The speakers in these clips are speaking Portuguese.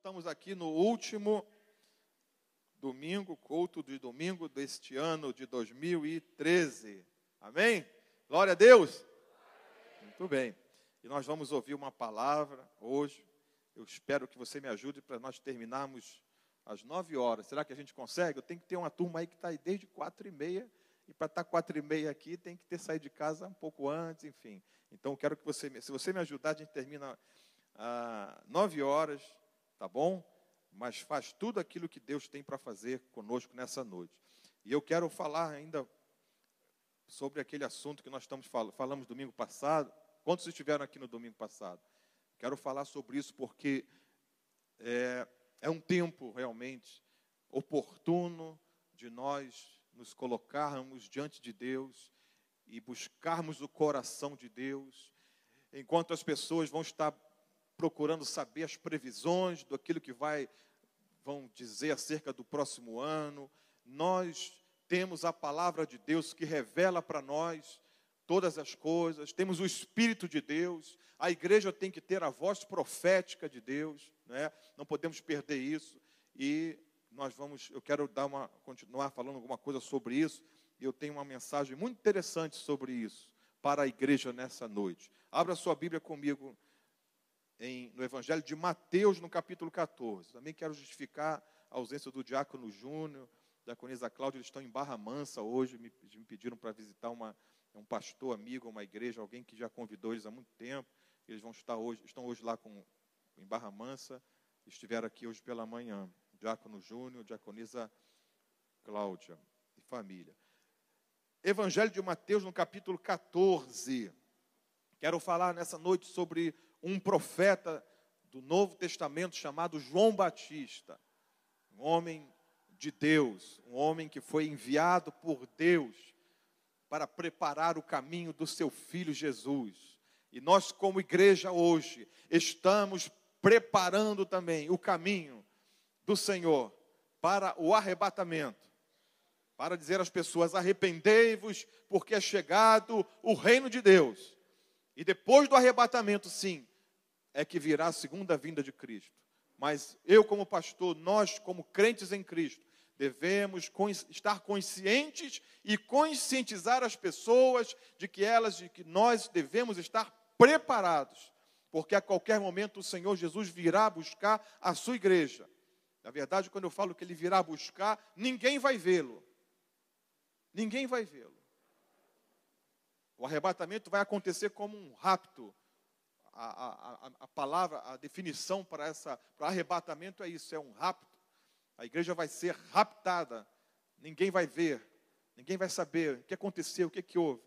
Estamos aqui no último domingo, culto de domingo deste ano de 2013. Amém? Glória a Deus. Muito bem. E nós vamos ouvir uma palavra hoje. Eu espero que você me ajude para nós terminarmos às 9 horas. Será que a gente consegue? Eu tenho que ter uma turma aí que está aí desde 4h30. E para estar 4h30 aqui, tem que ter saído de casa um pouco antes, enfim. Então, eu quero que você, se você me ajudar, a gente termina às 9 horas. Tá bom? Mas faz tudo aquilo que Deus tem para fazer conosco nessa noite. E eu quero falar ainda sobre aquele assunto que nós falamos domingo passado. Quantos estiveram aqui no domingo passado? Quero falar sobre isso porque é um tempo realmente oportuno de nós nos colocarmos diante de Deus e buscarmos o coração de Deus, enquanto as pessoas vão estar procurando saber as previsões daquilo que vão dizer acerca do próximo ano. Nós temos a palavra de Deus que revela para nós todas as coisas, temos o Espírito de Deus, a igreja tem que ter a voz profética de Deus, né? Não podemos perder isso, e eu quero continuar falando alguma coisa sobre isso, e eu tenho uma mensagem muito interessante sobre isso, para a igreja nessa noite. Abra sua Bíblia comigo, no Evangelho de Mateus, no capítulo 14. Também quero justificar a ausência do diácono Júnior, da diaconisa Cláudia. Eles estão em Barra Mansa hoje, me pediram para visitar um pastor amigo, uma igreja, alguém que já convidou eles há muito tempo. Eles estão hoje lá em Barra Mansa, estiveram aqui hoje pela manhã. Diácono Júnior, diaconisa Cláudia e família. Evangelho de Mateus, no capítulo 14. Quero falar nessa noite sobre um profeta do Novo Testamento chamado João Batista, um homem de Deus, um homem que foi enviado por Deus para preparar o caminho do seu Filho Jesus. E nós, como igreja hoje, estamos preparando também o caminho do Senhor para o arrebatamento, para dizer às pessoas: arrependei-vos, porque é chegado o reino de Deus. E depois do arrebatamento, sim, é que virá a segunda vinda de Cristo. Mas eu, como pastor, nós, como crentes em Cristo, devemos estar conscientes e conscientizar as pessoas de que nós devemos estar preparados, porque a qualquer momento o Senhor Jesus virá buscar a sua igreja. Na verdade, quando eu falo que Ele virá buscar, ninguém vai vê-lo. Ninguém vai vê-lo. O arrebatamento vai acontecer como um rapto. A palavra, a definição para arrebatamento é isso, é um rapto. A igreja vai ser raptada, ninguém vai ver, ninguém vai saber o que aconteceu, o que houve.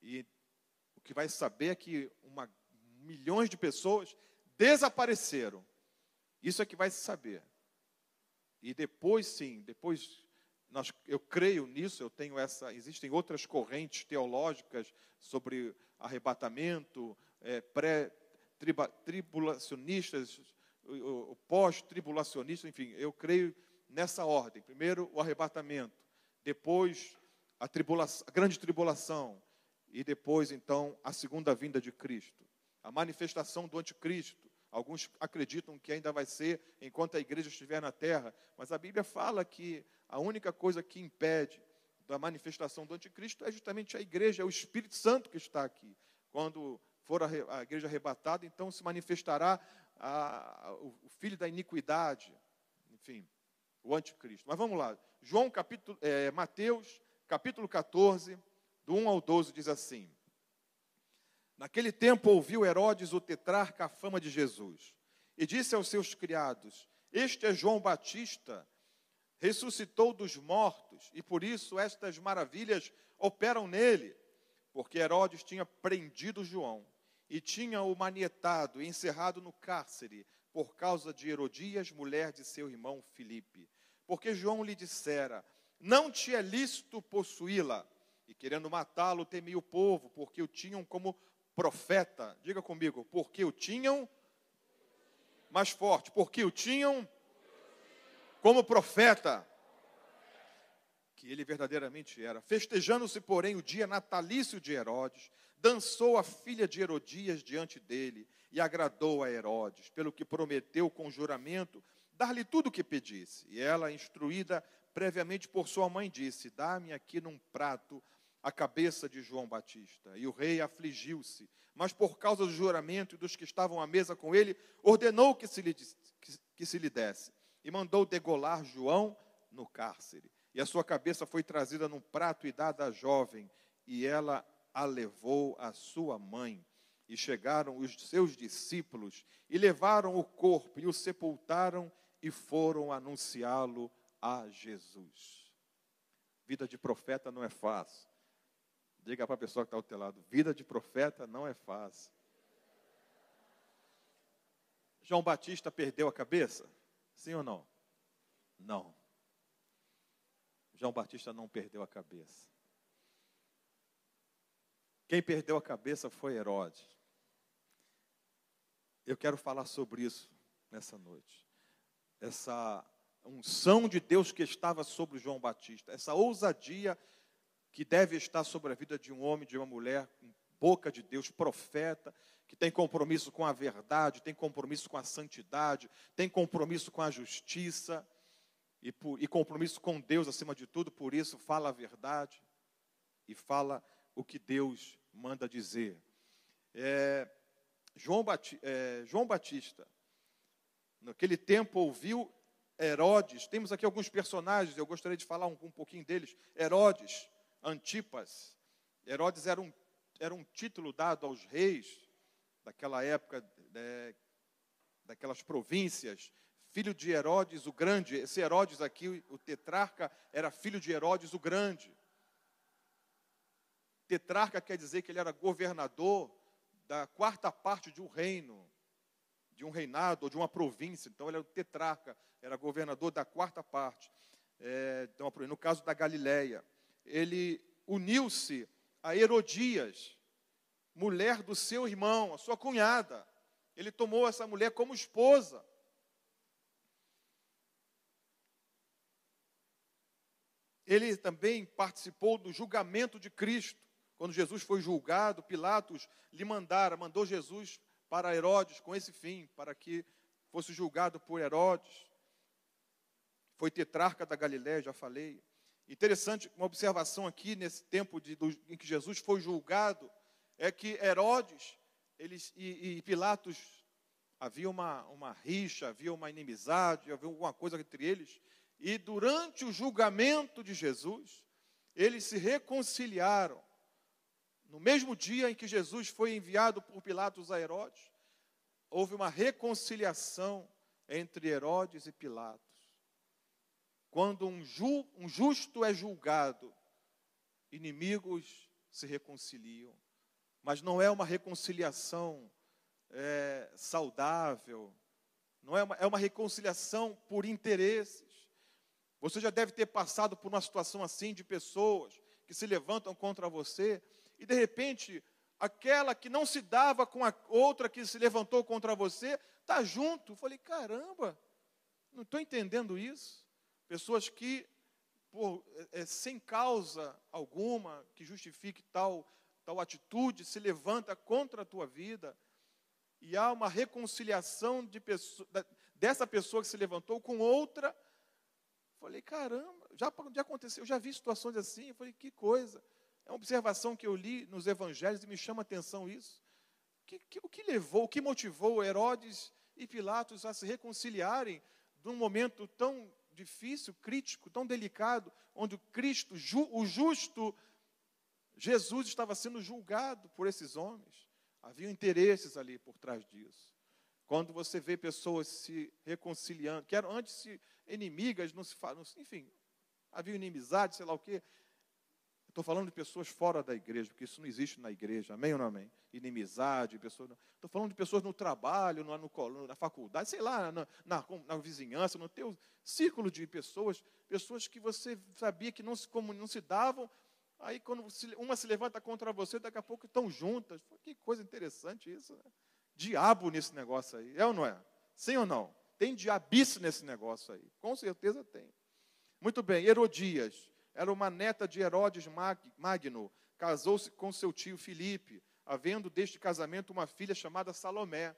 E o que vai saber é que milhões de pessoas desapareceram. Isso é que vai se saber. E depois, sim, eu creio nisso, existem outras correntes teológicas sobre arrebatamento, pré-tribulacionistas, pós-tribulacionistas, enfim, eu creio nessa ordem. Primeiro o arrebatamento, depois a grande tribulação, e depois, então, a segunda vinda de Cristo. A manifestação do anticristo. Alguns acreditam que ainda vai ser enquanto a igreja estiver na terra, mas a Bíblia fala que a única coisa que impede da manifestação do anticristo é justamente a igreja, é o Espírito Santo que está aqui. Quando for a igreja arrebatada, então se manifestará o filho da iniquidade, enfim, o anticristo. Mas vamos lá, Mateus, capítulo 14, do 1 ao 12, diz assim: Naquele tempo ouviu Herodes o tetrarca a fama de Jesus, e disse aos seus criados: Este é João Batista, ressuscitou dos mortos, e por isso estas maravilhas operam nele. Porque Herodes tinha prendido João, e tinha-o manietado e encerrado no cárcere, por causa de Herodias, mulher de seu irmão Filipe. Porque João lhe dissera: Não te é lícito possuí-la. E querendo matá-lo, temia o povo, porque o tinham como profeta. Diga comigo: porque o tinham, mais forte, porque o tinham como profeta, que ele verdadeiramente era. Festejando-se, porém, o dia natalício de Herodes, dançou a filha de Herodias diante dele e agradou a Herodes, pelo que prometeu com juramento dar-lhe tudo o que pedisse. E ela, instruída previamente por sua mãe, disse: dá-me aqui num prato a cabeça de João Batista. E o rei afligiu-se, mas por causa do juramento e dos que estavam à mesa com ele, ordenou que se lhe desse. E mandou degolar João no cárcere. E a sua cabeça foi trazida num prato e dada à jovem, e ela a levou à sua mãe. E chegaram os seus discípulos, e levaram o corpo, e o sepultaram, e foram anunciá-lo a Jesus. Vida de profeta não é fácil. Diga para a pessoa que está ao teu lado: vida de profeta não é fácil. João Batista perdeu a cabeça? Sim ou não? Não. João Batista não perdeu a cabeça. Quem perdeu a cabeça foi Herodes. Eu quero falar sobre isso nessa noite. Essa unção de Deus que estava sobre João Batista, essa ousadia que deve estar sobre a vida de um homem, de uma mulher, com boca de Deus, profeta, que tem compromisso com a verdade, tem compromisso com a santidade, tem compromisso com a justiça, e compromisso com Deus acima de tudo, por isso fala a verdade e fala o que Deus manda dizer. João Batista, naquele tempo, ouviu Herodes. Temos aqui alguns personagens, eu gostaria de falar um pouquinho deles. Herodes, Antipas. Herodes era um título dado aos reis daquela época, daquelas províncias. Filho de Herodes o Grande. Esse Herodes aqui, o tetrarca, era filho de Herodes o Grande. Tetrarca quer dizer que ele era governador da quarta parte de um reino, de um reinado ou de uma província. Então ele era o tetrarca, era governador da quarta parte. Então, no caso da Galileia, ele uniu-se a Herodias, mulher do seu irmão, a sua cunhada. Ele tomou essa mulher como esposa. Ele também participou do julgamento de Cristo. Quando Jesus foi julgado, Pilatos mandou Jesus para Herodes com esse fim, para que fosse julgado por Herodes. Foi tetrarca da Galiléia, já falei. Interessante, uma observação aqui, nesse tempo em que Jesus foi julgado, é que Herodes e Pilatos, havia uma rixa, havia uma inimizade, havia alguma coisa entre eles. E durante o julgamento de Jesus, eles se reconciliaram. No mesmo dia em que Jesus foi enviado por Pilatos a Herodes, houve uma reconciliação entre Herodes e Pilatos. Quando um justo é julgado, inimigos se reconciliam. Mas não é uma reconciliação saudável, não é uma reconciliação por interesses. Você já deve ter passado por uma situação assim, de pessoas que se levantam contra você, e de repente, aquela que não se dava com a outra que se levantou contra você, está junto. Eu falei, caramba, não estou entendendo isso. Pessoas que, sem causa alguma, que justifique tal atitude, se levanta contra a tua vida, e há uma reconciliação dessa pessoa que se levantou com outra. Falei, caramba, já aconteceu, eu já vi situações assim. Eu falei, que coisa. É uma observação que eu li nos evangelhos e me chama a atenção isso. O que motivou Herodes e Pilatos a se reconciliarem num momento tão difícil, crítico, tão delicado, onde o Cristo, o justo, Jesus, estava sendo julgado por esses homens. Havia interesses ali por trás disso. Quando você vê pessoas se reconciliando, que eram antes inimigas, não se falam, enfim, havia inimizade, sei lá o quê. Estou falando de pessoas fora da igreja, porque isso não existe na igreja, amém ou não amém? Inimizade, pessoas. Estou falando de pessoas no trabalho, na faculdade, sei lá, na vizinhança, no teu círculo de pessoas que você sabia que não se davam, aí quando uma se levanta contra você, daqui a pouco estão juntas. Que coisa interessante isso, né? Diabo nesse negócio aí, é ou não é? Sim ou não? Tem diabice nesse negócio aí, com certeza tem. Muito bem, Herodias era uma neta de Herodes Magno, casou-se com seu tio Filipe. havendo deste casamento uma filha chamada Salomé.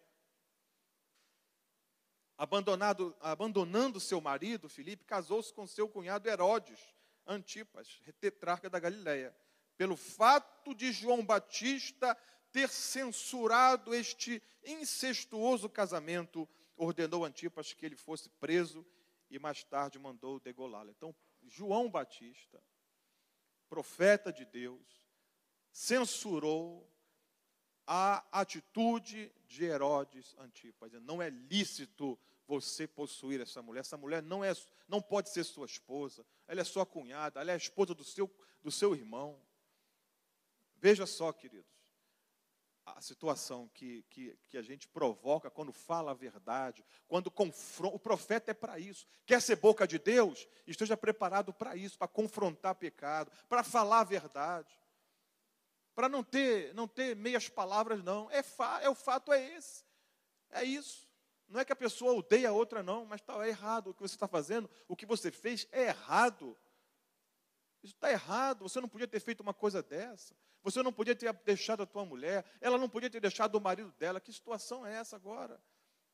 Abandonando seu marido, Filipe, casou-se com seu cunhado Herodes Antipas, tetrarca da Galileia. Pelo fato de João Batista ter censurado este incestuoso casamento, ordenou Antipas que ele fosse preso e mais tarde mandou degolá-lo. Então, João Batista, profeta de Deus, censurou a atitude de Herodes Antipas. Não é lícito você possuir essa mulher. Essa mulher não pode ser sua esposa. Ela é sua cunhada, ela é a esposa do seu irmão. Veja só, queridos, a situação que a gente provoca quando fala a verdade, quando confronta. O profeta é para isso. Quer ser boca de Deus? Esteja preparado para isso, para confrontar pecado, para falar a verdade. Para não ter meias palavras, não. O fato é esse. É isso. Não é que a pessoa odeia a outra, não, mas é errado o que você está fazendo. O que você fez é errado. Isso está errado. Você não podia ter feito uma coisa dessa. Você não podia ter deixado a tua mulher. Ela não podia ter deixado o marido dela. Que situação é essa agora?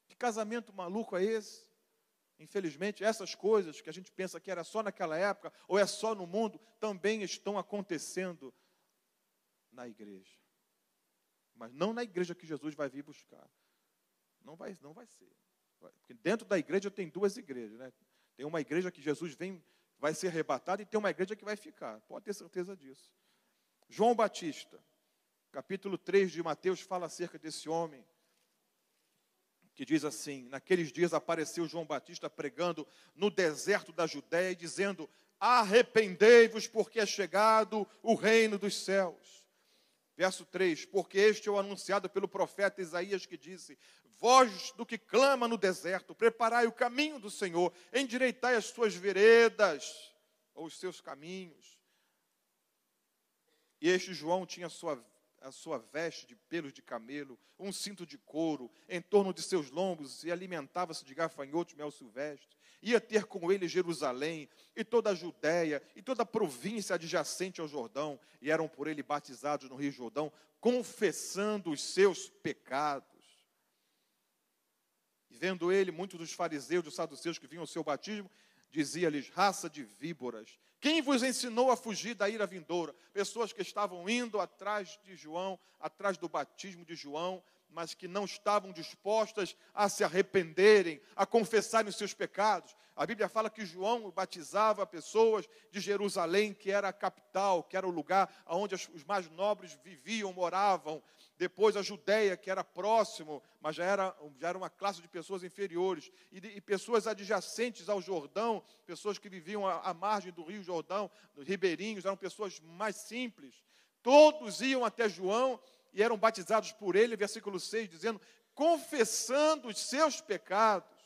Que casamento maluco é esse? Infelizmente, essas coisas que a gente pensa que era só naquela época, ou é só no mundo, também estão acontecendo na igreja. Mas não na igreja que Jesus vai vir buscar. Não vai ser. Porque dentro da igreja tem duas igrejas, né? Tem uma igreja que Jesus vai ser arrebatado e tem uma igreja que vai ficar. Pode ter certeza disso. João Batista, capítulo 3 de Mateus, fala acerca desse homem, que diz assim: naqueles dias apareceu João Batista pregando no deserto da Judéia e dizendo: arrependei-vos, porque é chegado o reino dos céus. Verso 3, porque este é o anunciado pelo profeta Isaías, que disse: voz do que clama no deserto, preparai o caminho do Senhor, endireitai as suas veredas, ou os seus caminhos. E este João tinha a sua veste de pelos de camelo, um cinto de couro em torno de seus lombos, e alimentava-se de gafanhotos e mel silvestre. Ia ter com ele Jerusalém, e toda a Judéia, e toda a província adjacente ao Jordão, e eram por ele batizados no rio Jordão, confessando os seus pecados. E vendo ele, muitos dos fariseus, dos saduceus que vinham ao seu batismo, dizia-lhes: raça de víboras, quem vos ensinou a fugir da ira vindoura? Pessoas que estavam indo atrás de João, atrás do batismo de João, mas que não estavam dispostas a se arrependerem, a confessarem os seus pecados. A Bíblia fala que João batizava pessoas de Jerusalém, que era a capital, que era o lugar onde os mais nobres viviam, moravam. Depois a Judéia, que era próximo, mas já era uma classe de pessoas inferiores. E pessoas adjacentes ao Jordão, pessoas que viviam à margem do rio Jordão, ribeirinhos, eram pessoas mais simples. Todos iam até João e eram batizados por ele, versículo 6, dizendo: confessando os seus pecados.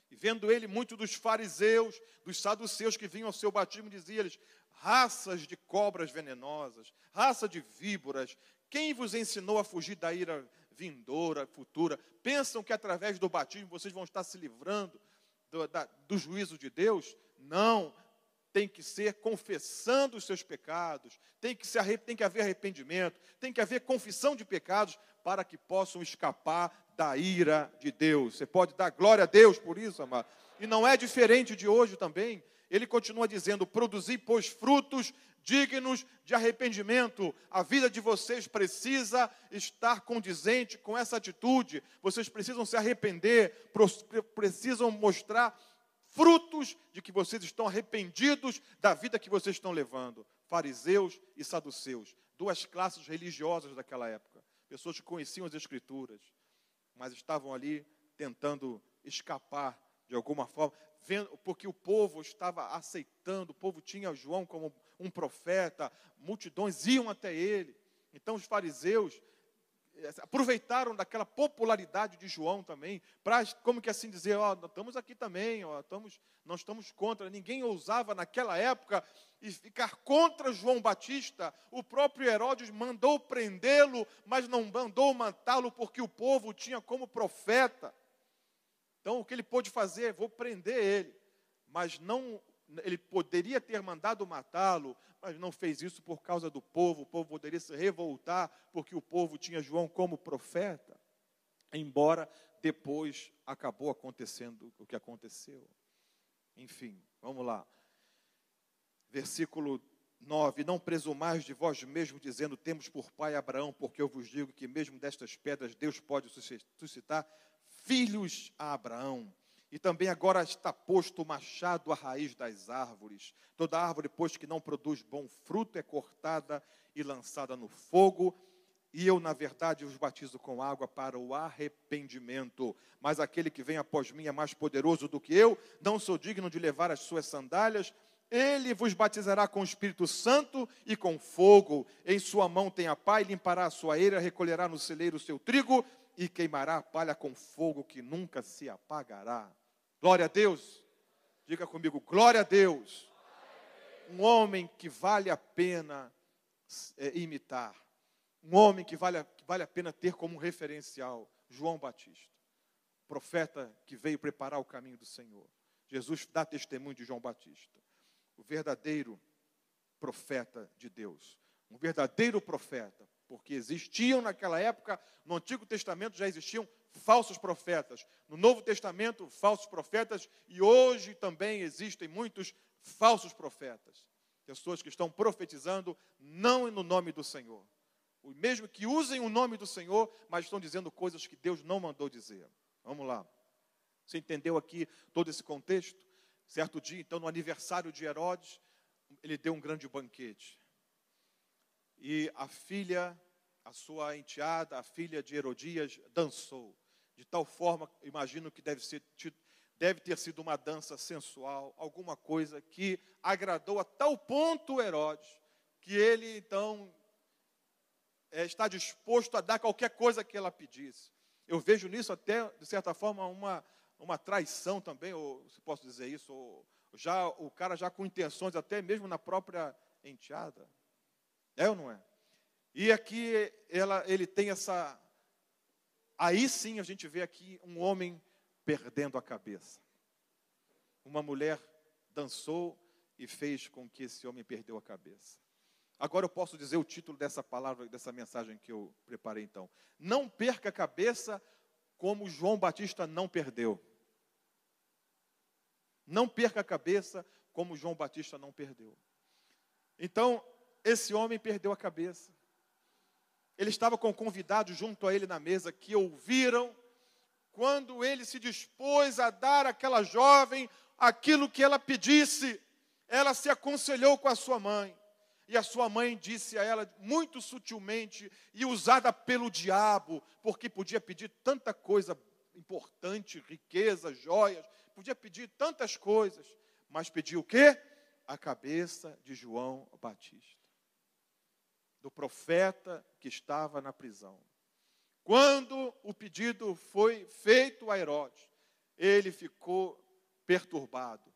E vendo ele, muitos dos fariseus, dos saduceus que vinham ao seu batismo, dizia-lhes: raças de cobras venenosas, raça de víboras, quem vos ensinou a fugir da ira vindoura, futura? Pensam que através do batismo vocês vão estar se livrando do juízo de Deus? Não. Tem que ser confessando os seus pecados, tem que haver arrependimento, tem que haver confissão de pecados para que possam escapar da ira de Deus. Você pode dar glória a Deus por isso, amado? E não é diferente de hoje também. Ele continua dizendo: produzi, pois, frutos dignos de arrependimento. A vida de vocês precisa estar condizente com essa atitude. Vocês precisam se arrepender, precisam mostrar frutos de que vocês estão arrependidos da vida que vocês estão levando. Fariseus e saduceus, duas classes religiosas daquela época. Pessoas que conheciam as Escrituras, mas estavam ali tentando escapar de alguma forma, porque o povo estava aceitando, o povo tinha João como um profeta, multidões iam até ele. Então os fariseus aproveitaram daquela popularidade de João também, para, como que assim dizer, nós estamos aqui também, não estamos contra. Ninguém ousava naquela época ficar contra João Batista. O próprio Herodes mandou prendê-lo, mas não mandou matá-lo, porque o povo o tinha como profeta. Então o que ele pôde fazer? Vou prender ele, mas não ele poderia ter mandado matá-lo, mas não fez isso por causa do povo. O povo poderia se revoltar, porque o povo tinha João como profeta. Embora depois acabou acontecendo o que aconteceu. Enfim, vamos lá. Versículo 9: não presumais de vós mesmos, dizendo, temos por pai Abraão, porque eu vos digo que mesmo destas pedras Deus pode suscitar filhos a Abraão. E também agora está posto o machado à raiz das árvores. Toda árvore, pois, que não produz bom fruto, é cortada e lançada no fogo. E eu, na verdade, vos batizo com água para o arrependimento. Mas aquele que vem após mim é mais poderoso do que eu, não sou digno de levar as suas sandálias. Ele vos batizará com o Espírito Santo e com fogo. Em sua mão tem a pá e limpará a sua eira, recolherá no celeiro o seu trigo e queimará a palha com fogo que nunca se apagará. Glória a Deus. Diga comigo, glória a Deus. Um homem que vale a pena imitar. Um homem que vale a pena ter como referencial, João Batista. Profeta que veio preparar o caminho do Senhor. Jesus dá testemunho de João Batista. O verdadeiro profeta de Deus. Um verdadeiro profeta. Porque existiam naquela época, no Antigo Testamento já existiam falsos profetas. No Novo Testamento, falsos profetas. E hoje também existem muitos falsos profetas. Pessoas que estão profetizando não no nome do Senhor. Mesmo que usem o nome do Senhor, mas estão dizendo coisas que Deus não mandou dizer. Vamos lá. Você entendeu aqui todo esse contexto? Certo dia, então, no aniversário de Herodes, ele deu um grande banquete. E a filha, a sua enteada, a filha de Herodias, dançou. De tal forma, imagino que deve ter sido uma dança sensual, alguma coisa que agradou a tal ponto Herodes, que ele, então, está disposto a dar qualquer coisa que ela pedisse. Eu vejo nisso até, de certa forma, uma traição também, ou se posso dizer isso, ou o cara já com intenções até mesmo na própria enteada. É ou não é? E aqui ele tem essa... Aí sim a gente vê aqui um homem perdendo a cabeça. Uma mulher dançou e fez com que esse homem perdeu a cabeça. Agora eu posso dizer o título dessa palavra, dessa mensagem que eu preparei então. Não perca a cabeça como João Batista não perdeu. Não perca a cabeça como João Batista não perdeu. Então, esse homem perdeu a cabeça. Ele estava com convidados junto a ele na mesa que ouviram quando ele se dispôs a dar àquela jovem aquilo que ela pedisse. Ela se aconselhou com a sua mãe. E a sua mãe disse a ela, muito sutilmente, e usada pelo diabo, porque podia pedir tanta coisa importante, riqueza, joias, podia pedir tantas coisas, mas pediu o quê? A cabeça de João Batista, do profeta que estava na prisão. Quando o pedido foi feito a Herodes, ele ficou perturbado,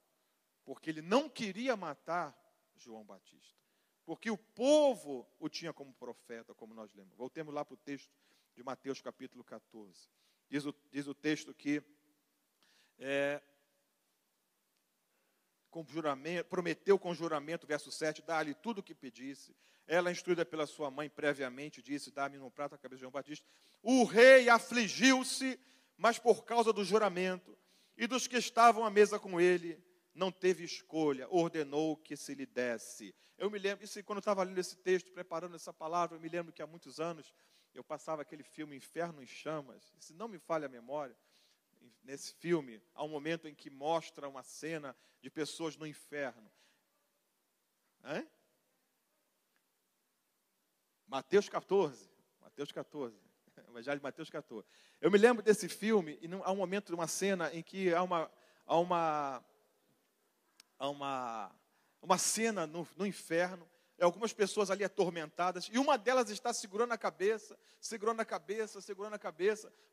porque ele não queria matar João Batista. Porque o povo o tinha como profeta, como nós lemos. Voltemos lá para o texto de Mateus capítulo 14. Diz o texto que prometeu com juramento, verso 7, dá-lhe tudo o que pedisse. Ela, instruída pela sua mãe previamente, disse, dá-me num prato a cabeça de João Batista. O rei afligiu-se, mas por causa do juramento e dos que estavam à mesa com ele, não teve escolha, ordenou que se lhe desse. Eu me lembro, quando eu estava lendo esse texto, preparando essa palavra, eu me lembro que há muitos anos, eu passava aquele filme Inferno em Chamas, se não me falha a memória, nesse filme, há um momento em que mostra uma cena de pessoas no inferno. Mateus 14, Evangelho de Mateus 14. Eu me lembro desse filme, e há um momento, uma cena em que há uma cena no inferno, algumas pessoas ali atormentadas, e uma delas está segurando a cabeça,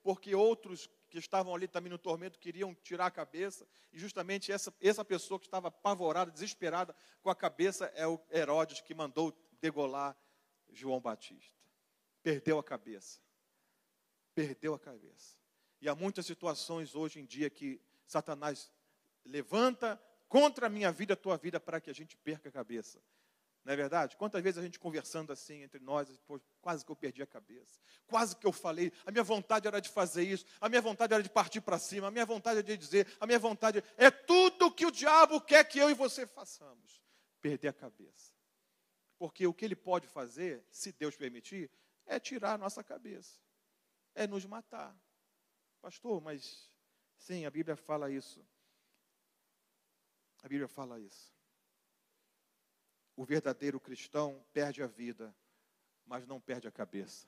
porque outros que estavam ali também no tormento queriam tirar a cabeça, e justamente essa pessoa que estava apavorada, desesperada com a cabeça, é o Herodes que mandou degolar João Batista. Perdeu a cabeça. E há muitas situações hoje em dia que Satanás levanta contra a minha vida, a tua vida, para que a gente perca a cabeça. Não é verdade? Quantas vezes a gente conversando assim entre nós, pô, quase que eu perdi a cabeça, quase que eu falei, a minha vontade era de fazer isso, a minha vontade era de partir para cima, a minha vontade é de dizer, a minha vontade é tudo que o diabo quer que eu e você façamos, perder a cabeça. Porque o que ele pode fazer, se Deus permitir, é tirar a nossa cabeça, é nos matar. Pastor, mas sim, a Bíblia fala isso. A Bíblia fala isso. O verdadeiro cristão perde a vida, mas não perde a cabeça.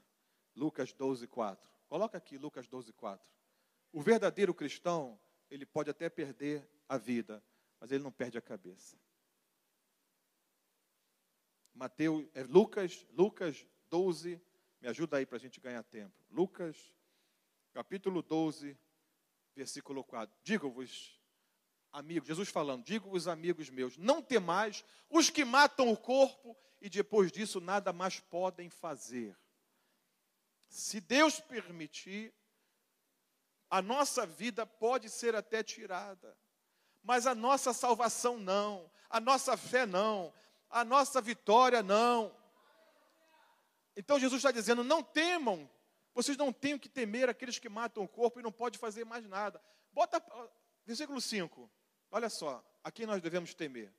Lucas 12:4. Coloca aqui Lucas 12:4. O verdadeiro cristão, ele pode até perder a vida, mas ele não perde a cabeça. Lucas 12, me ajuda aí para a gente ganhar tempo. Lucas, capítulo 12, versículo 4. Digo-vos, amigos, Jesus falando, digo-vos, amigos meus, não temais os que matam o corpo e depois disso nada mais podem fazer. Se Deus permitir, a nossa vida pode ser até tirada, mas a nossa salvação não, a nossa fé não, a nossa vitória não. Então Jesus está dizendo, não temam, vocês não têm que temer aqueles que matam o corpo e não podem fazer mais nada. Bota, versículo 5. Olha só, a quem nós devemos temer.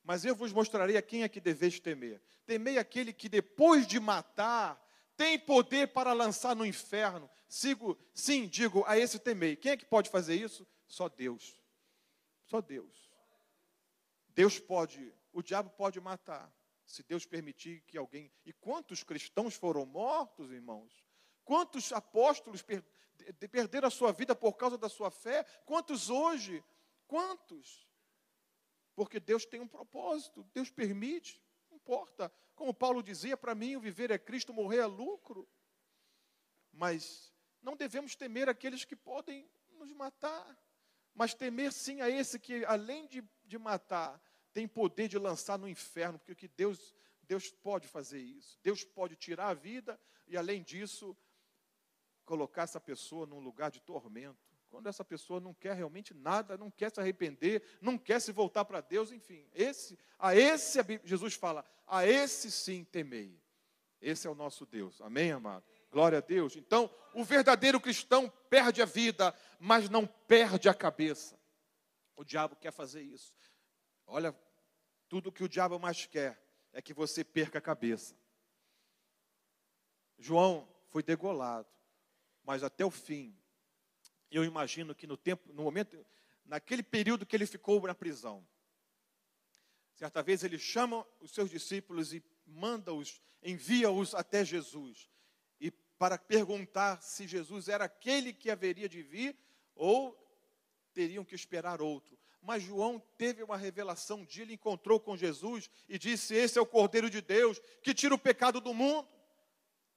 Mas eu vos mostrarei a quem é que deveis temer. Temei aquele que depois de matar, tem poder para lançar no inferno. Digo, a esse temei. Quem é que pode fazer isso? Só Deus. Só Deus. Deus pode, o diabo pode matar, se Deus permitir que alguém... E quantos cristãos foram mortos, irmãos? Quantos apóstolos perderam a sua vida por causa da sua fé? Quantos hoje... Quantos? Porque Deus tem um propósito, Deus permite, não importa. Como Paulo dizia, para mim o viver é Cristo, morrer é lucro. Mas não devemos temer aqueles que podem nos matar. Mas temer sim a esse que, além de matar, tem poder de lançar no inferno. Porque Deus pode fazer isso. Deus pode tirar a vida e, além disso, colocar essa pessoa num lugar de tormento. Quando essa pessoa não quer realmente nada, não quer se arrepender, não quer se voltar para Deus, enfim. Jesus fala, a esse sim temei. Esse é o nosso Deus. Amém, amado? Glória a Deus. Então, o verdadeiro cristão perde a vida, mas não perde a cabeça. O diabo quer fazer isso. Olha, tudo que o diabo mais quer é que você perca a cabeça. João foi degolado, mas até o fim. Eu imagino que naquele período que ele ficou na prisão, certa vez ele chama os seus discípulos e envia-os até Jesus, e para perguntar se Jesus era aquele que haveria de vir, ou teriam que esperar outro. Mas João teve uma revelação, ele encontrou com Jesus e disse, esse é o Cordeiro de Deus, que tira o pecado do mundo.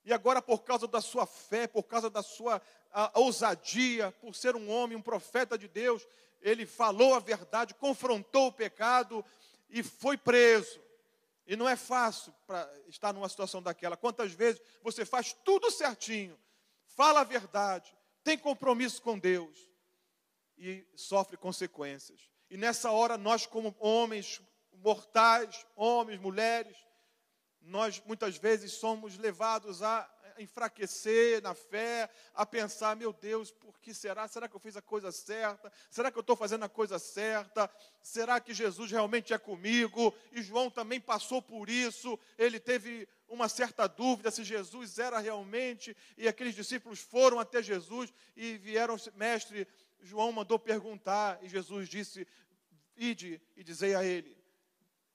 E agora, por causa da sua fé, por causa da sua ousadia, por ser um homem, um profeta de Deus, ele falou a verdade, confrontou o pecado e foi preso. E não é fácil para estar numa situação daquela. Quantas vezes você faz tudo certinho, fala a verdade, tem compromisso com Deus e sofre consequências. E nessa hora, nós como homens mortais, homens, mulheres, nós muitas vezes somos levados a enfraquecer na fé, a pensar, meu Deus, por que será? Será que eu fiz a coisa certa? Será que eu estou fazendo a coisa certa? Será que Jesus realmente é comigo? E João também passou por isso, ele teve uma certa dúvida se Jesus era realmente, e aqueles discípulos foram até Jesus e vieram, mestre, João mandou perguntar, e Jesus disse, ide e dizei a ele.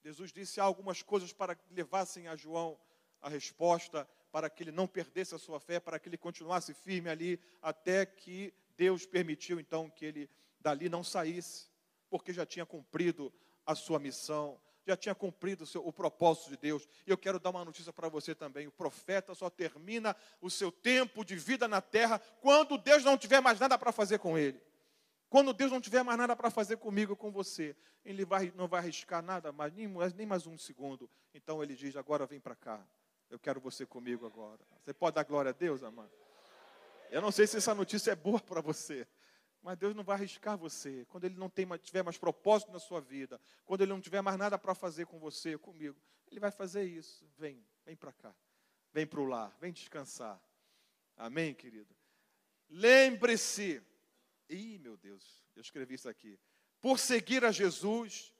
Jesus disse algumas coisas para que levassem a João a resposta, para que ele não perdesse a sua fé, para que ele continuasse firme ali, até que Deus permitiu então que ele dali não saísse, porque já tinha cumprido a sua missão, já tinha cumprido o propósito de Deus. E eu quero dar uma notícia para você também, o profeta só termina o seu tempo de vida na terra, quando Deus não tiver mais nada para fazer com ele. Quando Deus não tiver mais nada para fazer comigo, com você, ele não vai arriscar nada mais, nem mais um segundo. Então ele diz, agora vem para cá. Eu quero você comigo agora. Você pode dar glória a Deus, amado? Eu não sei se essa notícia é boa para você. Mas Deus não vai arriscar você. Quando Ele não tiver mais propósito na sua vida, quando Ele não tiver mais nada para fazer com você, comigo, Ele vai fazer isso. Vem para cá. Vem para o lar, vem descansar. Amém, querido? Lembre-se. Ih, meu Deus, eu escrevi isso aqui. Por seguir a Jesus,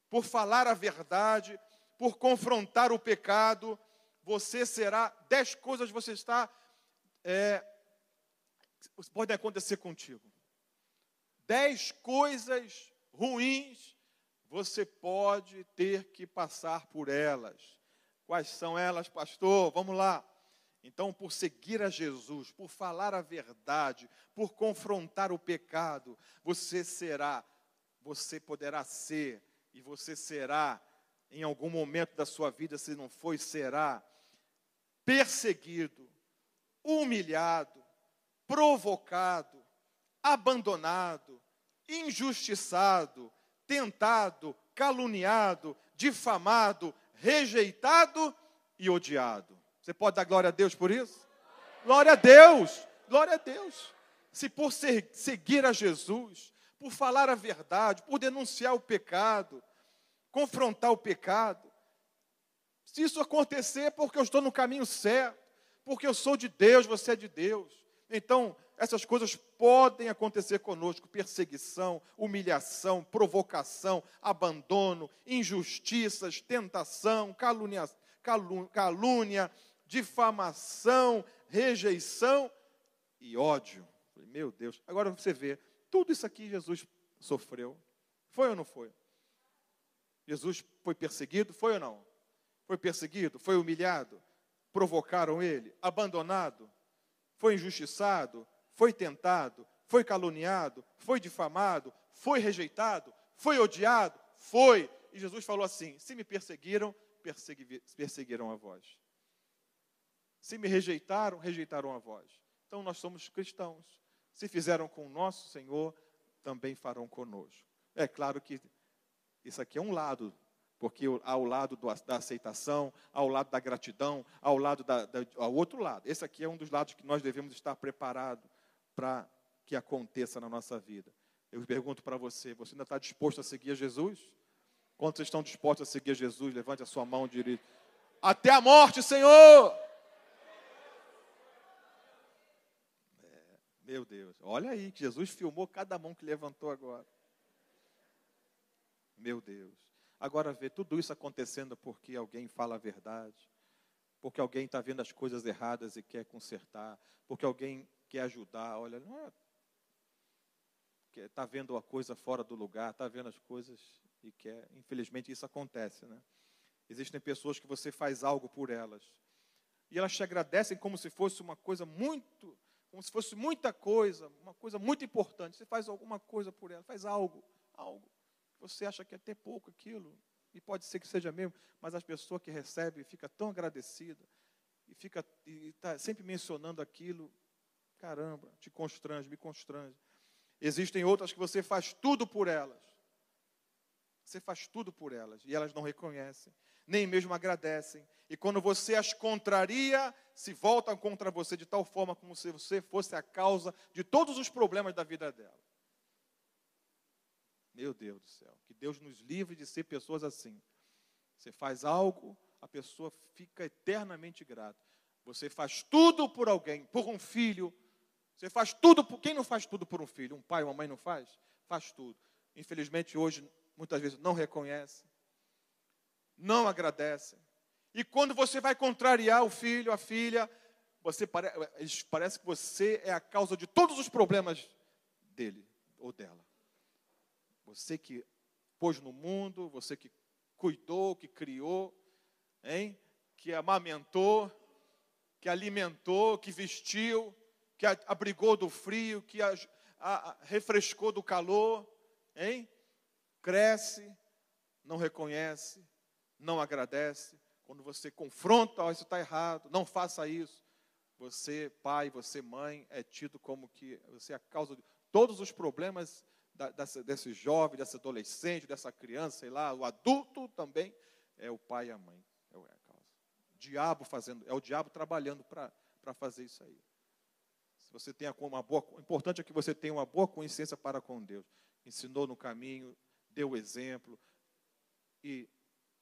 por falar a verdade, por confrontar o pecado, você será, 10 coisas você está, podem acontecer contigo. 10 coisas ruins, você pode ter que passar por elas. Quais são elas, pastor? Vamos lá. Então, por seguir a Jesus, por falar a verdade, por confrontar o pecado, você poderá ser, e você será, em algum momento da sua vida, se não foi, será perseguido, humilhado, provocado, abandonado, injustiçado, tentado, caluniado, difamado, rejeitado e odiado. Você pode dar glória a Deus por isso? Glória a Deus! Glória a Deus! Se por seguir a Jesus, por falar a verdade, por denunciar o pecado, confrontar o pecado, se isso acontecer é porque eu estou no caminho certo, porque eu sou de Deus, você é de Deus. Então, essas coisas podem acontecer conosco: perseguição, humilhação, provocação, abandono, injustiças, tentação, calúnia, difamação, rejeição e ódio. Meu Deus, agora você vê, tudo isso aqui Jesus sofreu. Foi ou não foi? Jesus foi perseguido, foi ou não? Foi perseguido, foi humilhado, provocaram ele, abandonado, foi injustiçado, foi tentado, foi caluniado, foi difamado, foi rejeitado, foi odiado, foi. E Jesus falou assim: se me perseguiram, perseguiram a vós. Se me rejeitaram, rejeitaram a vós. Então nós somos cristãos. Se fizeram com o nosso Senhor, também farão conosco. É claro que isso aqui é um lado, porque há o lado da aceitação, ao lado da gratidão, ao outro lado. Esse aqui é um dos lados que nós devemos estar preparados para que aconteça na nossa vida. Eu pergunto para você: você ainda está disposto a seguir a Jesus? Quantos estão dispostos a seguir a Jesus? Levante a sua mão direita. Até a morte, Senhor! Meu Deus, olha aí, que Jesus filmou cada mão que levantou agora. Meu Deus. Agora vê tudo isso acontecendo porque alguém fala a verdade, porque alguém está vendo as coisas erradas e quer consertar, porque alguém quer ajudar. Olha, está vendo a coisa fora do lugar, está vendo as coisas e quer. Infelizmente isso acontece, né? Existem pessoas que você faz algo por elas e elas te agradecem como se fosse uma coisa muito, como se fosse muita coisa, uma coisa muito importante. Você faz alguma coisa por ela, faz algo. Você acha que é até pouco aquilo, e pode ser que seja mesmo, mas as pessoas que recebem ficam tão agradecidas, e está sempre mencionando aquilo, caramba, te constrange, me constrange. Existem outras que você faz tudo por elas. Você faz tudo por elas, e elas não reconhecem, nem mesmo agradecem. E quando você as contraria, se voltam contra você de tal forma como se você fosse a causa de todos os problemas da vida dela. Meu Deus do céu, que Deus nos livre de ser pessoas assim. Você faz algo, a pessoa fica eternamente grata. Você faz tudo por alguém, por um filho. Você faz tudo por... Quem não faz tudo por um filho? Um pai, uma mãe não faz? Faz tudo. Infelizmente hoje, muitas vezes, não reconhece, não agradece. E quando você vai contrariar o filho, a filha, parece que você é a causa de todos os problemas dele ou dela. Você que pôs no mundo, você que cuidou, que criou, hein? Que amamentou, que alimentou, que vestiu, que abrigou do frio, que refrescou do calor, hein? Cresce, não reconhece, não agradece. Quando você confronta, isso está errado, não faça isso. Você, pai, você, mãe, é tido como que você é a causa de todos os problemas desse jovem, desse adolescente, dessa criança, sei lá, o adulto também é o pai e a mãe. É a causa. O diabo trabalhando para fazer isso aí. Você tenha o importante é que você tenha uma boa consciência para com Deus. Ensinou no caminho, deu o exemplo. E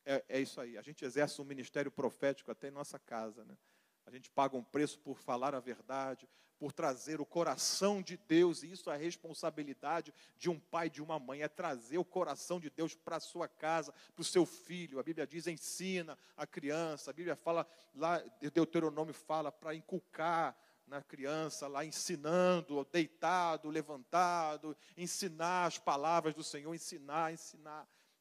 é isso aí. A gente exerce um ministério profético até em nossa casa, né? A gente paga um preço por falar a verdade, por trazer o coração de Deus, e isso é a responsabilidade de um pai e de uma mãe, é trazer o coração de Deus para a sua casa, para o seu filho. A Bíblia diz, ensina a criança. A Bíblia fala, lá, Deuteronômio fala, para inculcar na criança, lá ensinando, deitado, levantado, ensinar as palavras do Senhor, ensinar.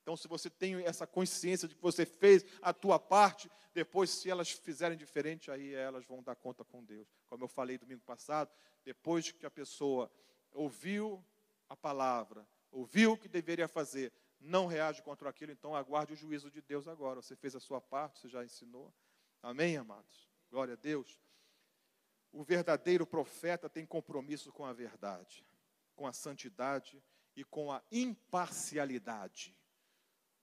Então, se você tem essa consciência de que você fez a tua parte, depois, se elas fizerem diferente, aí elas vão dar conta com Deus. Como eu falei domingo passado, depois que a pessoa ouviu a palavra, ouviu o que deveria fazer, não reage contra aquilo, então aguarde o juízo de Deus agora. Você fez a sua parte, você já ensinou. Amém, amados? Glória a Deus. O verdadeiro profeta tem compromisso com a verdade, com a santidade e com a imparcialidade.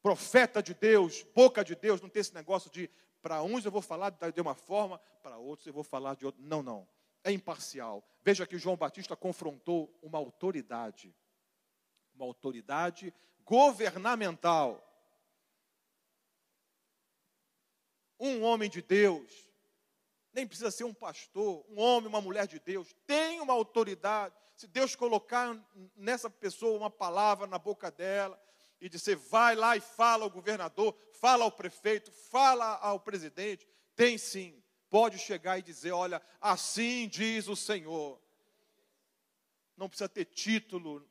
Profeta de Deus, boca de Deus, não tem esse negócio de, para uns eu vou falar de uma forma, para outros eu vou falar de outra. Não. É imparcial. Veja que João Batista confrontou uma autoridade governamental. Um homem de Deus, nem precisa ser um pastor, um homem, uma mulher de Deus, tem uma autoridade. Se Deus colocar nessa pessoa uma palavra na boca dela, e dizer, vai lá e fala ao governador, fala ao prefeito, fala ao presidente, tem sim. Pode chegar e dizer, olha, assim diz o Senhor. Não precisa ter título,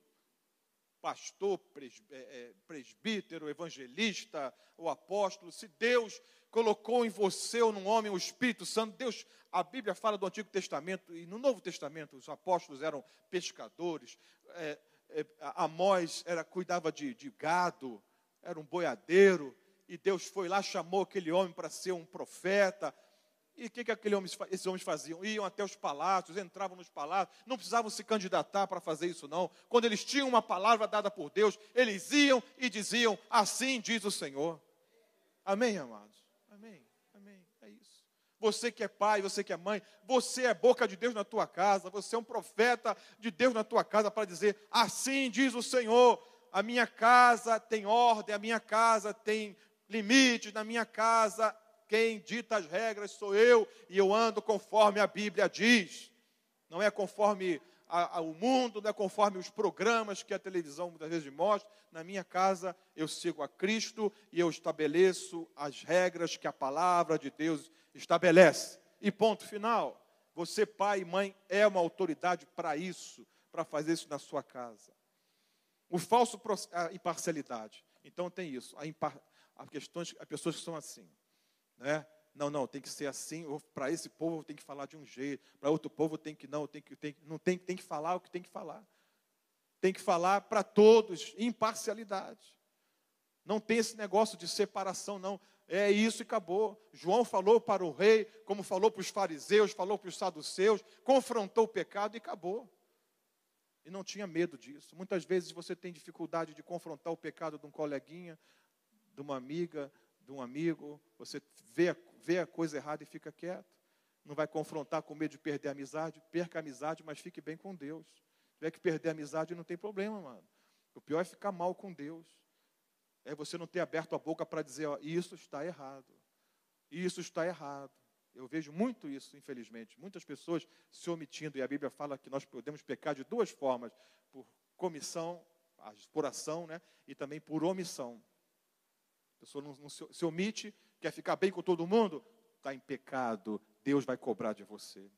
pastor, presbítero, evangelista, ou apóstolo. Se Deus colocou em você ou num homem o Espírito Santo, Deus, a Bíblia fala do Antigo Testamento, e no Novo Testamento os apóstolos eram pescadores, Amós cuidava de gado, era um boiadeiro, e Deus foi lá, chamou aquele homem para ser um profeta. E o que esses homens faziam? Iam até os palácios, entravam nos palácios, não precisavam se candidatar para fazer isso não. Quando eles tinham uma palavra dada por Deus, eles iam e diziam, assim diz o Senhor. Amém, amados? Amém, é isso. Você que é pai, você que é mãe, você é boca de Deus na tua casa, você é um profeta de Deus na tua casa para dizer, assim diz o Senhor, a minha casa tem ordem, a minha casa tem limites, na minha casa quem dita as regras sou eu, e eu ando conforme a Bíblia diz. Não é conforme o mundo, não é conforme os programas que a televisão muitas vezes mostra. Na minha casa eu sigo a Cristo e eu estabeleço as regras que a palavra de Deus estabelece. E ponto final. Você, pai e mãe, é uma autoridade para isso, para fazer isso na sua casa. A imparcialidade. Então tem isso. As pessoas que são assim, né? Não, tem que ser assim, para esse povo tem que falar de um jeito, para outro povo tem que falar o que tem que falar. Tem que falar para todos, imparcialidade. Não tem esse negócio de separação, não. É isso e acabou. João falou para o rei, como falou para os fariseus, falou para os saduceus, confrontou o pecado e acabou. E não tinha medo disso. Muitas vezes você tem dificuldade de confrontar o pecado de um coleguinha, de uma amiga, de um amigo, você vê a coisa errada e fica quieto. Não vai confrontar com medo de perder a amizade, perca a amizade, mas fique bem com Deus. Se tiver que perder a amizade, não tem problema, mano. O pior é ficar mal com Deus. É você não ter aberto a boca para dizer, ó, isso está errado. Isso está errado. Eu vejo muito isso, infelizmente. Muitas pessoas se omitindo, e a Bíblia fala que nós podemos pecar de duas formas, por comissão, por ação, né, e também por omissão. A pessoa não se omite, quer ficar bem com todo mundo, está em pecado, Deus vai cobrar de você.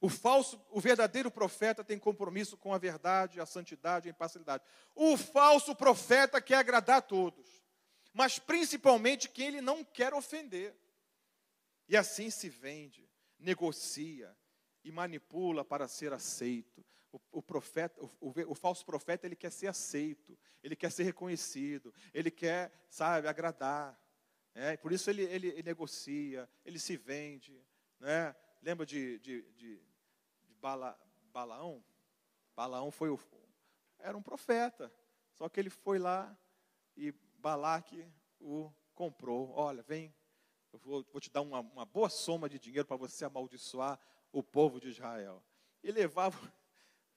O verdadeiro profeta tem compromisso com a verdade, a santidade e a imparcialidade. O falso profeta quer agradar a todos, mas principalmente quem ele não quer ofender. E assim se vende, negocia e manipula para ser aceito. O falso profeta, ele quer ser aceito, ele quer ser reconhecido, ele quer, agradar. Por isso ele negocia, ele se vende. Né? Lembra de Balaão? Balaão era um profeta, só que ele foi lá e Balaque o comprou. Olha, vem, eu vou te dar uma boa soma de dinheiro para você amaldiçoar o povo de Israel. E levava,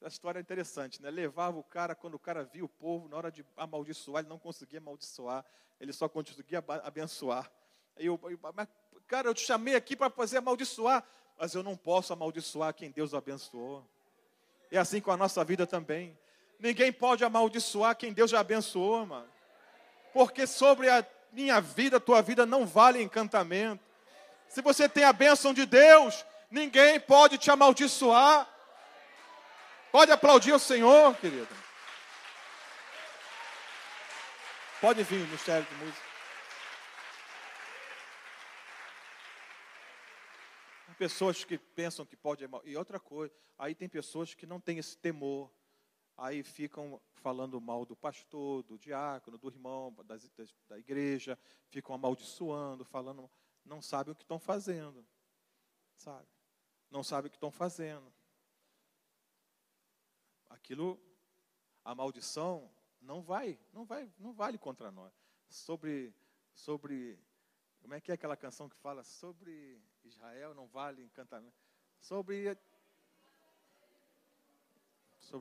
a história é interessante, né? Levava o cara, quando o cara via o povo, na hora de amaldiçoar, ele não conseguia amaldiçoar, ele só conseguia abençoar. Mas, cara, eu te chamei aqui para fazer amaldiçoar, mas eu não posso amaldiçoar quem Deus abençoou. É assim com a nossa vida também. Ninguém pode amaldiçoar quem Deus já abençoou, mano. Porque sobre a minha vida, a tua vida não vale encantamento. Se você tem a bênção de Deus, ninguém pode te amaldiçoar. Pode aplaudir o Senhor, querido. Pode vir, Ministério de Música. Tem pessoas que pensam que pode... E outra coisa, aí tem pessoas que não têm esse temor. Aí ficam falando mal do pastor, do diácono, do irmão, da igreja. Ficam amaldiçoando, falando... Não sabem o que estão fazendo. Sabe? Não sabem o que estão fazendo. Aquilo, a maldição, não vale contra nós. Sobre, como é que é aquela canção que fala? Sobre Israel não vale encantamento. Sobre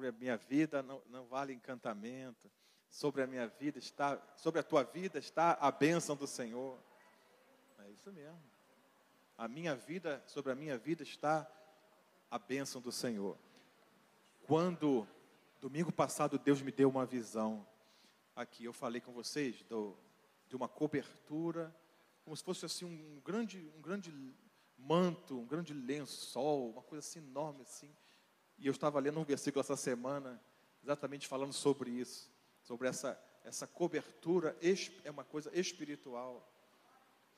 a minha vida não vale encantamento. Sobre a tua vida está a bênção do Senhor. É isso mesmo. Sobre a minha vida está a bênção do Senhor. Quando, domingo passado, Deus me deu uma visão. Aqui, eu falei com vocês de uma cobertura, como se fosse assim um grande manto, um grande lençol, uma coisa assim enorme assim. E eu estava lendo um versículo essa semana, exatamente falando sobre isso, sobre essa cobertura, é uma coisa espiritual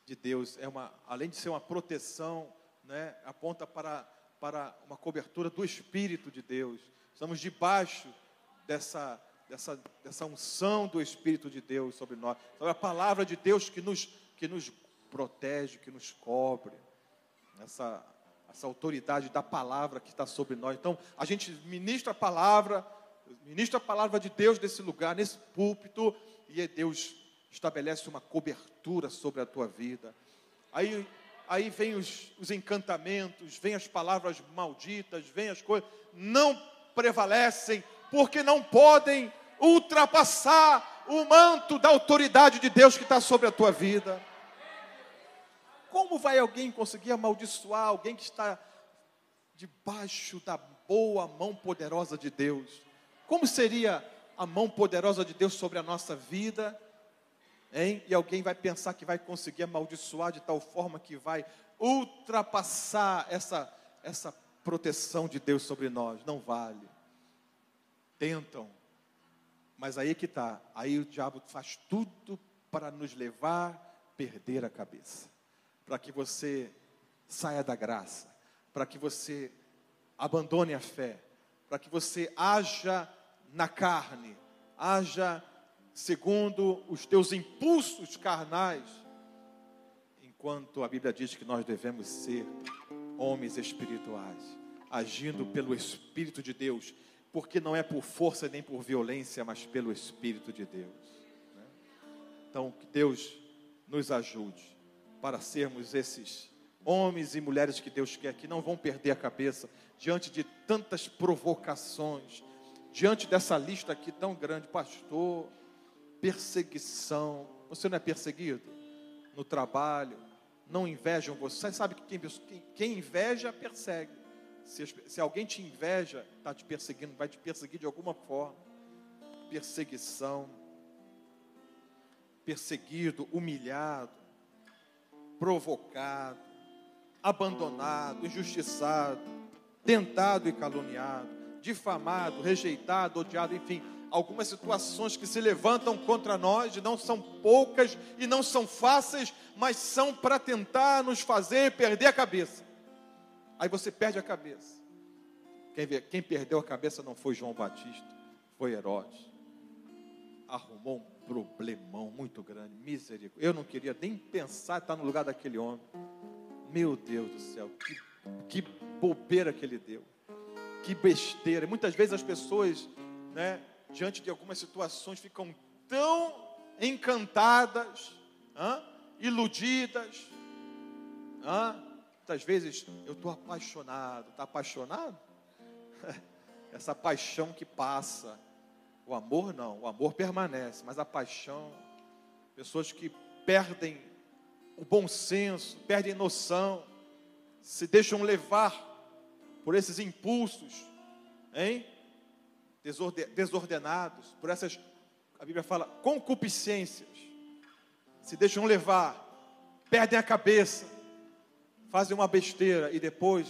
de Deus, além de ser uma proteção, né, aponta para uma cobertura do Espírito de Deus. Estamos debaixo dessa unção do Espírito de Deus sobre nós, sobre a palavra de Deus que nos protege, que nos cobre, essa autoridade da palavra que está sobre nós. Então, a gente ministra a palavra de Deus nesse lugar, nesse púlpito, e Deus estabelece uma cobertura sobre a tua vida. Aí vem os encantamentos, vem as palavras malditas, vem as coisas, não prevalecem, porque não podem ultrapassar o manto da autoridade de Deus que está sobre a tua vida. Como vai alguém conseguir amaldiçoar alguém que está debaixo da boa mão poderosa de Deus? Como seria a mão poderosa de Deus sobre a nossa vida? Hein? E alguém vai pensar que vai conseguir amaldiçoar de tal forma que vai ultrapassar essa proteção de Deus sobre nós. Não vale. Tentam. Mas aí que está. Aí o diabo faz tudo para nos levar a perder a cabeça. Para que você saia da graça. Para que você abandone a fé. Para que você haja na carne. Haja segundo os teus impulsos carnais, enquanto a Bíblia diz que nós devemos ser homens espirituais, agindo pelo Espírito de Deus, porque não é por força nem por violência, mas pelo Espírito de Deus, né? Então, que Deus nos ajude para sermos esses homens e mulheres que Deus quer, que não vão perder a cabeça diante de tantas provocações, diante dessa lista aqui tão grande. Pastor, perseguição. Você não é perseguido no trabalho? Não invejam você? Você sabe que quem inveja persegue. Se alguém te inveja, está te perseguindo, vai te perseguir de alguma forma. Perseguição. Perseguido, humilhado, provocado, abandonado, injustiçado, tentado e caluniado, difamado, rejeitado, odiado, enfim, algumas situações que se levantam contra nós, e não são poucas e não são fáceis, mas são para tentar nos fazer perder a cabeça. Aí você perde a cabeça. Quem perdeu a cabeça não foi João Batista, foi Herodes. Arrumou um problemão muito grande, misericórdia. Eu não queria nem pensar em estar no lugar daquele homem. Meu Deus do céu, que bobeira que ele deu. Que besteira. Muitas vezes as pessoas, né, diante de algumas situações, ficam tão encantadas, iludidas, Muitas vezes eu estou apaixonado. Está apaixonado? Essa paixão que passa. O amor não, o amor permanece, mas a paixão, pessoas que perdem o bom senso, perdem noção, se deixam levar por esses impulsos, desordenados, por essas, a Bíblia fala, concupiscências, se deixam levar, perdem a cabeça, fazem uma besteira e depois,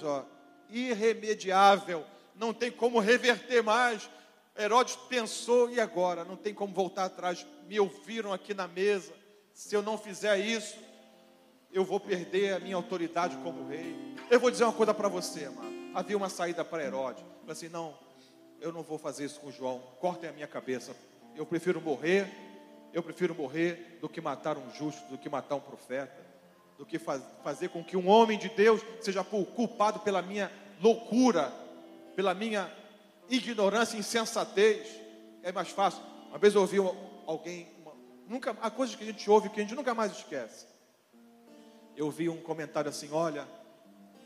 irremediável, não tem como reverter mais. Herodes pensou, e agora? Não tem como voltar atrás. Me ouviram aqui na mesa. Se eu não fizer isso, eu vou perder a minha autoridade como rei. Eu vou dizer uma coisa para você, amado. Havia uma saída para Herodes. Falei assim, não, eu não vou fazer isso com João. Cortem a minha cabeça. Eu prefiro morrer do que matar um justo, do que matar um profeta, do que fazer com que um homem de Deus seja culpado pela minha loucura, pela minha ignorância e insensatez. É mais fácil. Uma vez eu ouvi alguém, há coisas que a gente ouve que a gente nunca mais esquece. Eu ouvi um comentário assim, olha,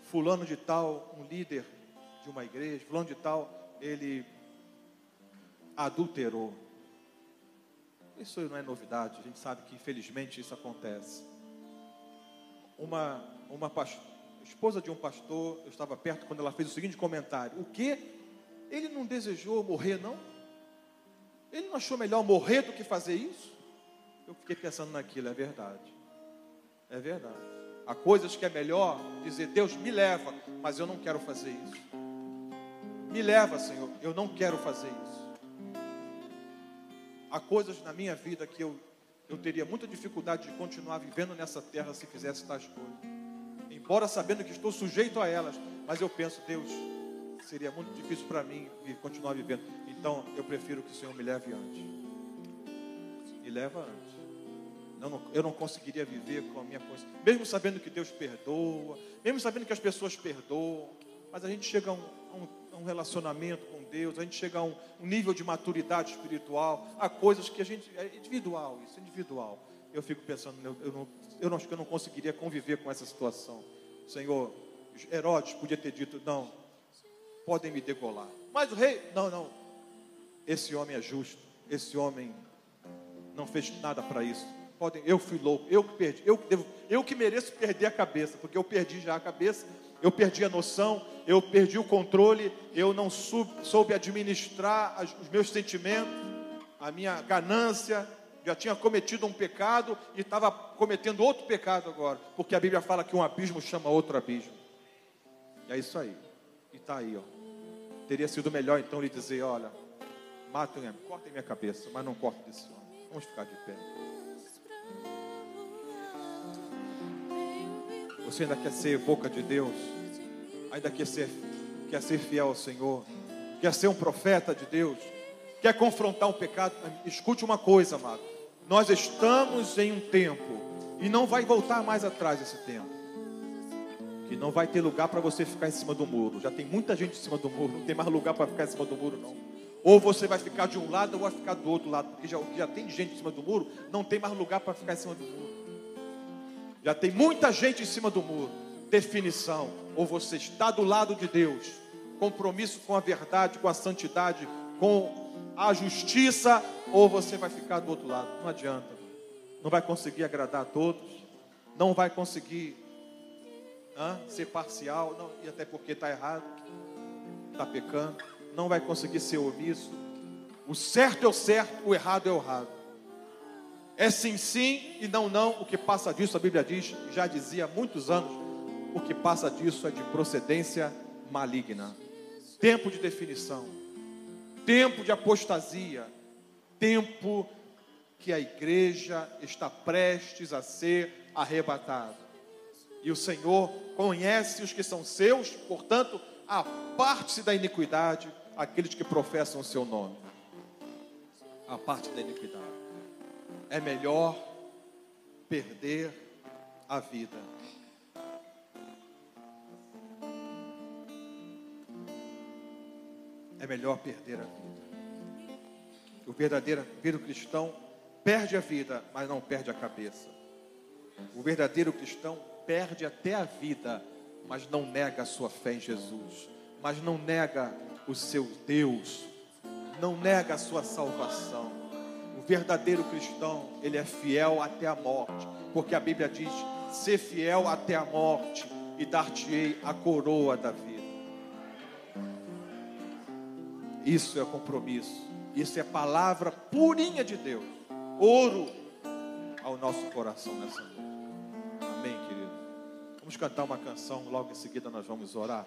fulano de tal, um líder de uma igreja, fulano de tal, ele adulterou. Isso não é novidade, a gente sabe que infelizmente isso acontece. Uma esposa de um pastor, eu estava perto quando ela fez o seguinte comentário: o quê? Ele não desejou morrer, não? Ele não achou melhor morrer do que fazer isso? Eu fiquei pensando naquilo, é verdade. É verdade. Há coisas que é melhor dizer, Deus me leva, mas eu não quero fazer isso. Me leva, Senhor, eu não quero fazer isso. Há coisas na minha vida que eu teria muita dificuldade de continuar vivendo nessa terra se fizesse tais coisas. Embora sabendo que estou sujeito a elas, mas eu penso, Deus, seria muito difícil para mim continuar vivendo. Então, eu prefiro que o Senhor me leve antes. Me leva antes. Eu não conseguiria viver com a minha consciência. Mesmo sabendo que Deus perdoa, mesmo sabendo que as pessoas perdoam, mas a gente chega a um relacionamento com Deus, a gente chega a um nível de maturidade espiritual, há coisas que a gente, é individual, isso é individual. Eu fico pensando, eu acho que eu não conseguiria conviver com essa situação. Senhor, Herodes podia ter dito, não, podem me degolar. Mas o rei, não, esse homem é justo, esse homem não fez nada para isso. Eu fui louco, eu que perdi, eu que mereço perder a cabeça, porque eu perdi já a cabeça, eu perdi a noção, eu perdi o controle, eu não soube administrar os meus sentimentos, a minha ganância, já tinha cometido um pecado e estava cometendo outro pecado agora, porque a Bíblia fala que um abismo chama outro abismo. E é isso aí, e está aí, teria sido melhor então lhe dizer, olha, cortem minha cabeça, mas não cortem desse homem, vamos ficar de pé. Você ainda quer ser boca de Deus? Ainda quer ser fiel ao Senhor? Quer ser um profeta de Deus? Quer confrontar um pecado? Escute uma coisa, amado. Nós estamos em um tempo, e não vai voltar mais atrás esse tempo, que não vai ter lugar para você ficar em cima do muro. Já tem muita gente em cima do muro, não tem mais lugar para ficar em cima do muro, não. Ou você vai ficar de um lado ou vai ficar do outro lado, porque já tem gente em cima do muro, não tem mais lugar para ficar em cima do muro. Já tem muita gente em cima do muro. Definição: ou você está do lado de Deus, compromisso com a verdade, com a santidade, com a justiça, ou você vai ficar do outro lado. Não adianta, não vai conseguir agradar a todos, não vai conseguir ser parcial, não, e até porque está errado, está pecando, não vai conseguir ser omisso. O certo é o certo, o errado é o errado. É sim, sim e não, não. O que passa disso, a Bíblia diz, já dizia há muitos anos, o que passa disso é de procedência maligna. Tempo de definição, tempo de apostasia, tempo que a igreja está prestes a ser arrebatada. E o Senhor conhece os que são seus, portanto, aparte-se da iniquidade aqueles que professam o seu nome. Aparte da iniquidade. É melhor perder a vida. É melhor perder a vida. O verdadeiro cristão perde a vida, mas não perde a cabeça. O verdadeiro cristão perde até a vida, mas não nega a sua fé em Jesus, mas não nega o seu Deus, não nega a sua salvação. O verdadeiro cristão, ele é fiel até a morte, porque a Bíblia diz: ser fiel até a morte e dar-te-ei a coroa da vida. Isso é compromisso, isso é palavra purinha de Deus, ouro ao nosso coração nessa noite. Amém, querido? Vamos cantar uma canção, logo em seguida nós vamos orar.